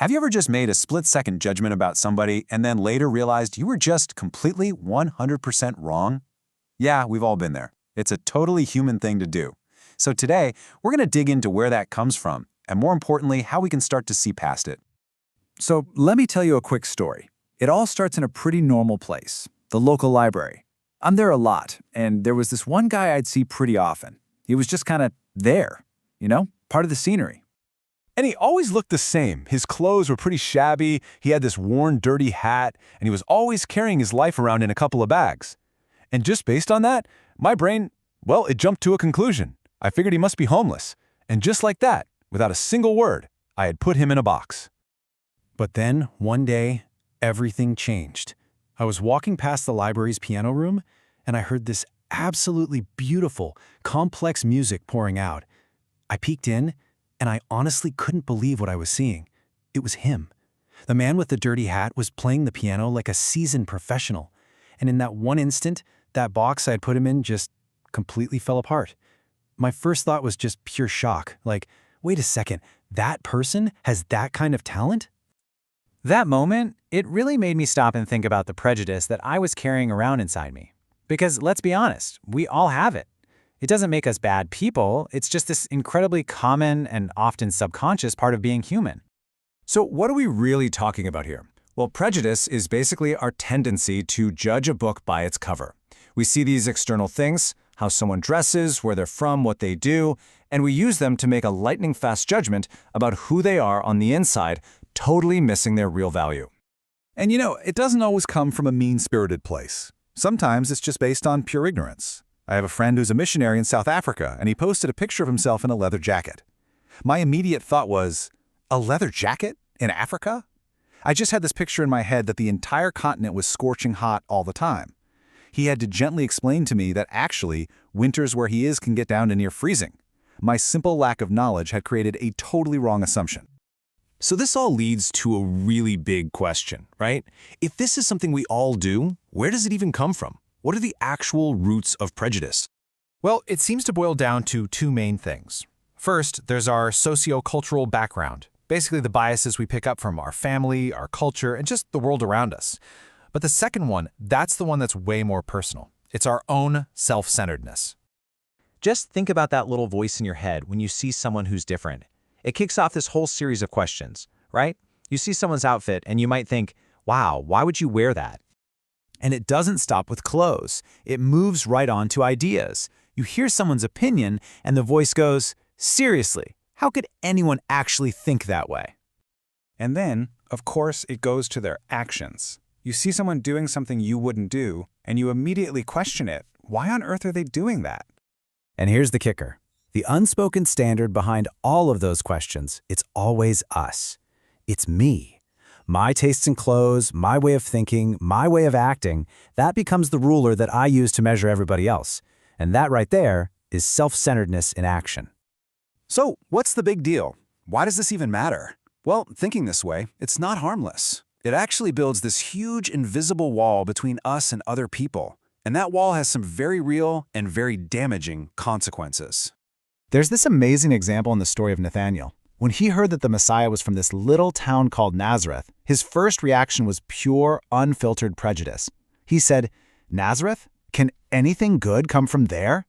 Have you ever just made a split-second judgment about somebody and then later realized you were just completely 100% wrong? Yeah, we've all been there. It's a totally human thing to do. So today, we're going to dig into where that comes from, and more importantly, how we can start to see past it. So let me tell you a quick story. It all starts in a pretty normal place, the local library. I'm there a lot, and there was this one guy I'd see pretty often. He was just kind of there, part of the scenery. And he always looked the same. His clothes were pretty shabby, he had this worn, dirty hat, and he was always carrying his life around in a couple of bags. And just based on that, my brain, it jumped to a conclusion. I figured he must be homeless. And just like that, without a single word, I had put him in a box. But then, one day, everything changed. I was walking past the library's piano room, and I heard this absolutely beautiful, complex music pouring out. I peeked in, and I honestly couldn't believe what I was seeing. It was him. The man with the dirty hat was playing the piano like a seasoned professional. And in that one instant, that box I'd put him in just completely fell apart. My first thought was just pure shock. Like, wait a second, that person has that kind of talent? That moment, it really made me stop and think about the prejudice that I was carrying around inside me. Because let's be honest, we all have it. It doesn't make us bad people, it's just this incredibly common and often subconscious part of being human. So what are we really talking about here? Well, prejudice is basically our tendency to judge a book by its cover. We see these external things, how someone dresses, where they're from, what they do, and we use them to make a lightning-fast judgment about who they are on the inside, totally missing their real value. And it doesn't always come from a mean-spirited place. Sometimes it's just based on pure ignorance. I have a friend who's a missionary in South Africa, and he posted a picture of himself in a leather jacket. My immediate thought was, a leather jacket in Africa? I just had this picture in my head that the entire continent was scorching hot all the time. He had to gently explain to me that actually, winters where he is can get down to near freezing. My simple lack of knowledge had created a totally wrong assumption. So this all leads to a really big question, right? If this is something we all do, where does it even come from? What are the actual roots of prejudice? Well, it seems to boil down to two main things. First, there's our sociocultural background, basically the biases we pick up from our family, our culture, and just the world around us. But the second one, that's the one that's way more personal. It's our own self-centeredness. Just think about that little voice in your head when you see someone who's different. It kicks off this whole series of questions, right? You see someone's outfit and you might think, wow, why would you wear that? And it doesn't stop with clothes. It moves right on to ideas. You hear someone's opinion and the voice goes, seriously, how could anyone actually think that way? And then, of course, it goes to their actions. You see someone doing something you wouldn't do, and you immediately question it. Why on earth are they doing that? And here's the kicker. The unspoken standard behind all of those questions, it's always us. It's me. My tastes in clothes, my way of thinking, my way of acting, that becomes the ruler that I use to measure everybody else. And that right there is self-centeredness in action. So, what's the big deal? Why does this even matter? Well, thinking this way, it's not harmless. It actually builds this huge invisible wall between us and other people. And that wall has some very real and very damaging consequences. There's this amazing example in the story of Nathanael. When he heard that the Messiah was from this little town called Nazareth, his first reaction was pure, unfiltered prejudice. He said, "Nazareth? Can anything good come from there?"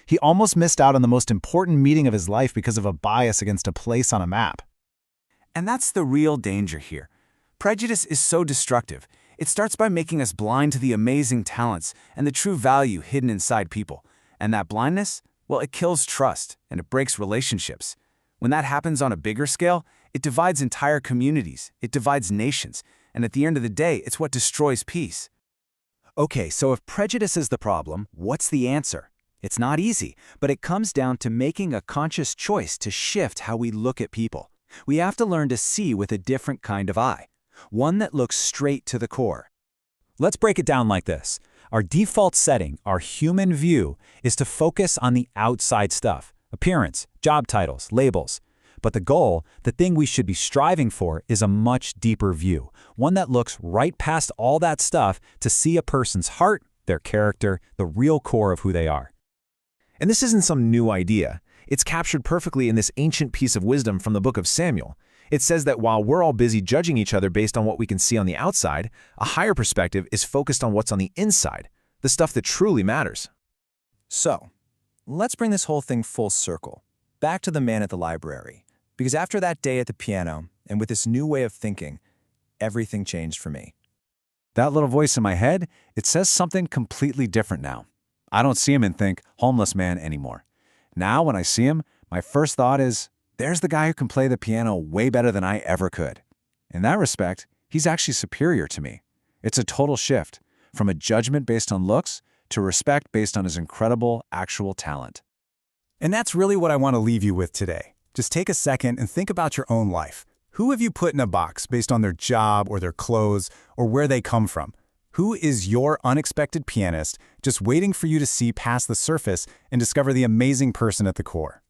He almost missed out on the most important meeting of his life because of a bias against a place on a map. And that's the real danger here. Prejudice is so destructive. It starts by making us blind to the amazing talents and the true value hidden inside people. And that blindness, it kills trust and it breaks relationships. When that happens on a bigger scale, it divides entire communities, it divides nations, and at the end of the day, it's what destroys peace. Okay, so if prejudice is the problem, what's the answer? It's not easy, but it comes down to making a conscious choice to shift how we look at people. We have to learn to see with a different kind of eye, one that looks straight to the core. Let's break it down like this. Our default setting, our human view, is to focus on the outside stuff. Appearance, job titles, labels. But the goal, the thing we should be striving for, is a much deeper view, one that looks right past all that stuff to see a person's heart, their character, the real core of who they are. And this isn't some new idea. It's captured perfectly in this ancient piece of wisdom from the book of Samuel. It says that while we're all busy judging each other based on what we can see on the outside, a higher perspective is focused on what's on the inside, the stuff that truly matters. So, let's bring this whole thing full circle, back to the man at the library. Because after that day at the piano, and with this new way of thinking, everything changed for me. That little voice in my head, it says something completely different now. I don't see him and think, homeless man anymore. Now, when I see him, my first thought is, there's the guy who can play the piano way better than I ever could. In that respect, he's actually superior to me. It's a total shift, from a judgment based on looks to respect based on his incredible actual talent. And that's really what I want to leave you with today. Just take a second and think about your own life. Who have you put in a box based on their job or their clothes or where they come from? Who is your unexpected pianist just waiting for you to see past the surface and discover the amazing person at the core?